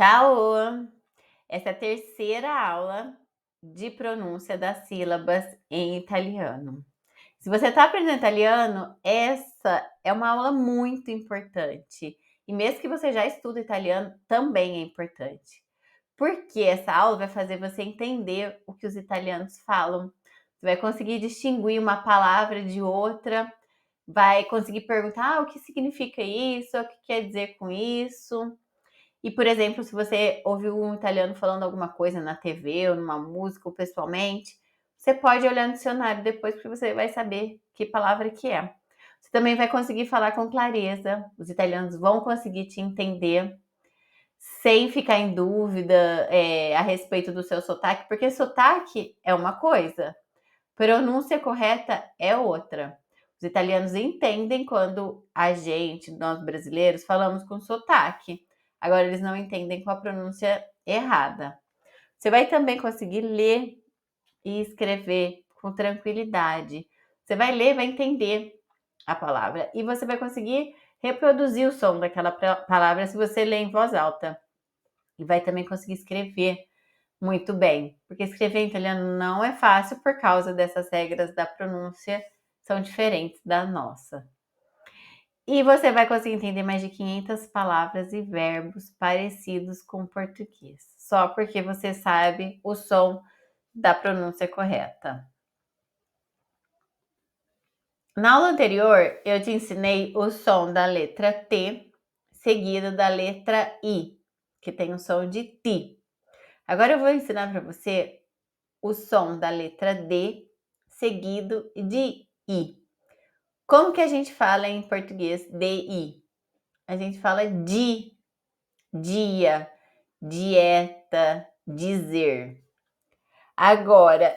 Ciao! Essa é a terceira aula de pronúncia das sílabas em italiano. Se você está aprendendo italiano, essa é uma aula muito importante. E mesmo que você já estuda italiano, também é importante. Porque essa aula vai fazer você entender o que os italianos falam. Você vai conseguir distinguir uma palavra de outra, vai conseguir perguntar o que significa isso, o que quer dizer com isso. E, por exemplo, se você ouviu um italiano falando alguma coisa na TV ou numa música ou pessoalmente, você pode olhar no dicionário depois, porque você vai saber que palavra que é. Você também vai conseguir falar com clareza, os italianos vão conseguir te entender sem ficar em dúvida a respeito do seu sotaque, porque sotaque é uma coisa, pronúncia correta é outra. Os italianos entendem quando a gente, nós brasileiros, falamos com sotaque. Agora, eles não entendem com a pronúncia errada. Você vai também conseguir ler e escrever com tranquilidade. Você vai ler, vai entender a palavra. E você vai conseguir reproduzir o som daquela palavra se você ler em voz alta. E vai também conseguir escrever muito bem, porque escrever em italiano não é fácil por causa dessas regras da pronúncia, são diferentes da nossa. E você vai conseguir entender mais de 500 palavras e verbos parecidos com o português, só porque você sabe o som da pronúncia correta. Na aula anterior, eu te ensinei o som da letra T, seguida da letra I, que tem o som de ti. Agora eu vou ensinar para você o som da letra D, seguido de I. Como que a gente fala em português DI? A gente fala dia, dieta, dizer. Agora,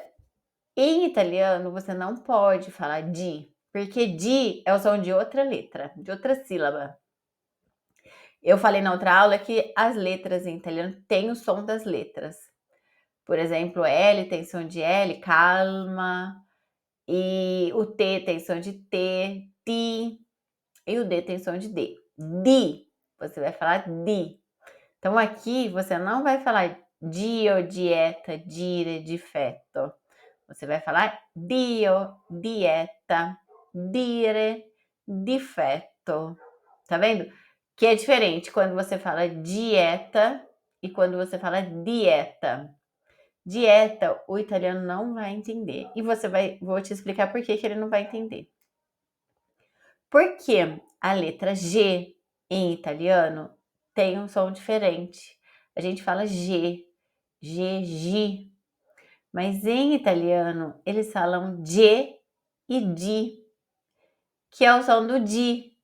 em italiano, você não pode falar di, porque di é o som de outra letra, de outra sílaba. Eu falei na outra aula que as letras em italiano têm o som das letras. Por exemplo, L tem som de L, calma, e o T tem som de T, ti, e o D tem som de D. Di, você vai falar di. Então aqui você não vai falar dio, dieta, dire, difetto. Você vai falar dio, dieta, dire, difetto. Tá vendo? Que é diferente quando você fala dieta e quando você fala dieta. Dieta, o italiano não vai entender. E vou te explicar por que ele não vai entender. Porque a letra G em italiano tem um som diferente. A gente fala G, G. Mas em italiano eles falam G e di, que é o som do di.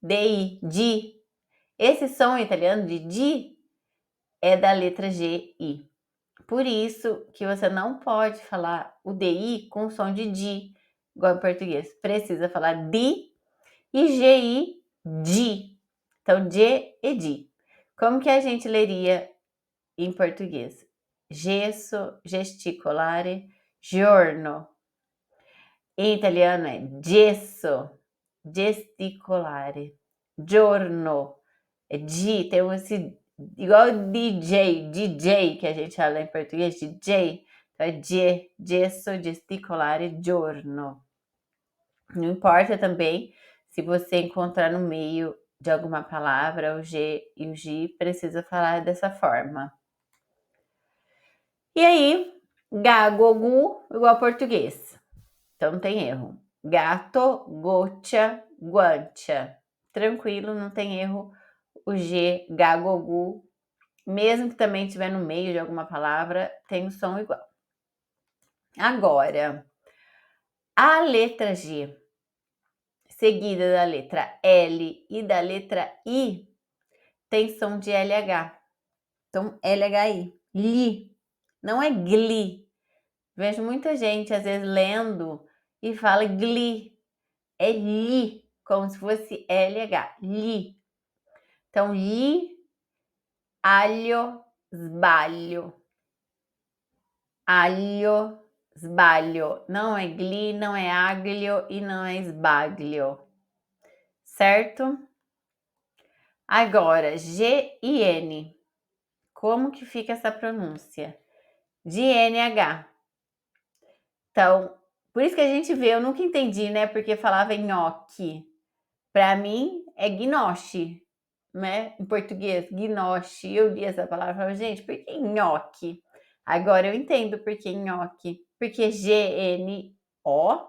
Esse som italiano de di é da letra G, I. Por isso que você não pode falar o DI com o som de di, igual em português. Precisa falar di e GI, di. Então, G e di. Como que a gente leria em português? Gesso, gesticolare, giorno. Em italiano é gesso, gesticolare, giorno. É di, tem esse igual DJ que a gente fala em português, DJ. Então é gesso, gesticolare, giorno. Não importa também se você encontrar no meio de alguma palavra o G e o G, precisa falar dessa forma. E aí, gagogu igual português. Então não tem erro. Gato, goccia, guancia. Tranquilo, não tem erro. O G, gagogu, mesmo que também estiver no meio de alguma palavra, tem um som igual. Agora, a letra G, seguida da letra L e da letra I, tem som de LH. Então, LHI, li, não é gli. Vejo muita gente, às vezes, lendo e fala gli. É li, como se fosse LH, li. Então, li, alho, sbaglio. Alho, sbaglio. Não é gli, não é aglio e não é sbaglio. Certo? Agora, G e N. Como que fica essa pronúncia? De NH. Então, por isso que a gente vê, eu nunca entendi, né? Porque falava nhoque. Para mim é gnoche, né? Em português, gnoche. Eu li essa palavra e falava, gente, por que nhoque? Agora eu entendo por que nhoque. Porque G-N-O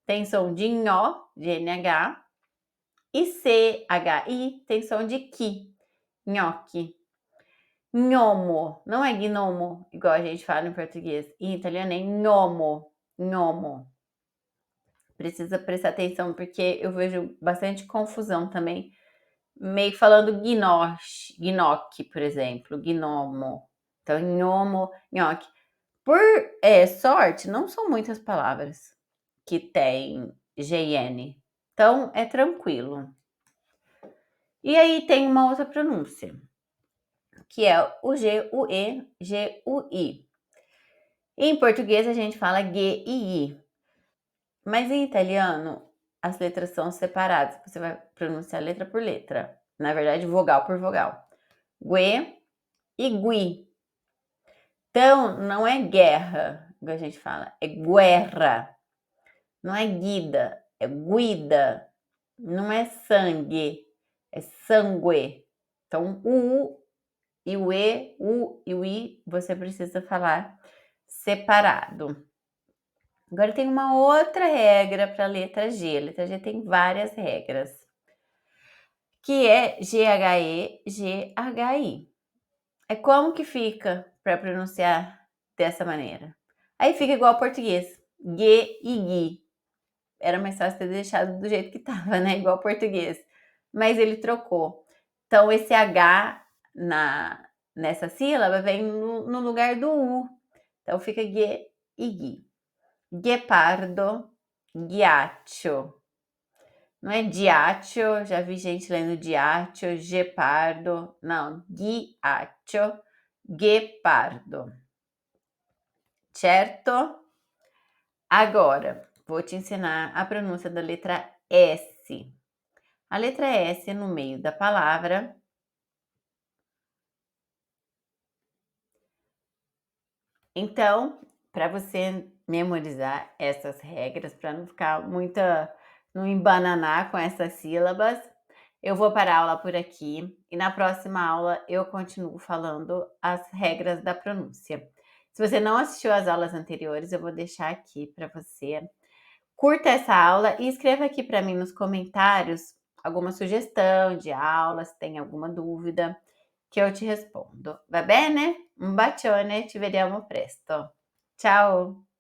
tem som de nhó, de NH, e C-H-I tem som de ki, nhoque. Gnomo, não é gnomo, igual a gente fala em português. Em italiano é gnomo, gnomo. Precisa prestar atenção porque eu vejo bastante confusão também, meio falando gnoche, gnocchi, por exemplo, gnomo. Então, gnomo, gnocchi. Por sorte, não são muitas palavras que tem GN. Então, é tranquilo. E aí tem uma outra pronúncia, que é o G, o E, G, o I. Em português a gente fala G e I, mas em italiano as letras são separadas. Você vai pronunciar letra por letra. Na verdade, vogal por vogal. Gue e gui. Então, não é guerra, igual a gente fala, é guerra. Não é guida, é guida. Não é sangue, é sangue. Então, o U e o E, U e o I, você precisa falar separado. Agora tem uma outra regra para a letra G. A letra G tem várias regras, que é GHE, GHI. É como que fica para pronunciar dessa maneira? Aí fica igual ao português, G e Gui. Era mais fácil ter deixado do jeito que estava, né? Igual ao português. Mas ele trocou. Então, esse H nessa sílaba vem no lugar do U. Então, fica G e Gui. Guepardo, ghiaccio. Não é diaccio, já vi gente lendo diaccio, gepardo. Não, ghiaccio, guepardo. Certo? Agora, vou te ensinar a pronúncia da letra S. A letra S é no meio da palavra. Então, para você memorizar essas regras, para não ficar não embananar com essas sílabas, eu vou parar a aula por aqui e na próxima aula eu continuo falando as regras da pronúncia. Se você não assistiu às aulas anteriores, eu vou deixar aqui para você. Curta essa aula e escreva aqui para mim nos comentários alguma sugestão de aula, se tem alguma dúvida, che io ti rispondo. Va bene? Un bacione, ci vediamo presto. Ciao!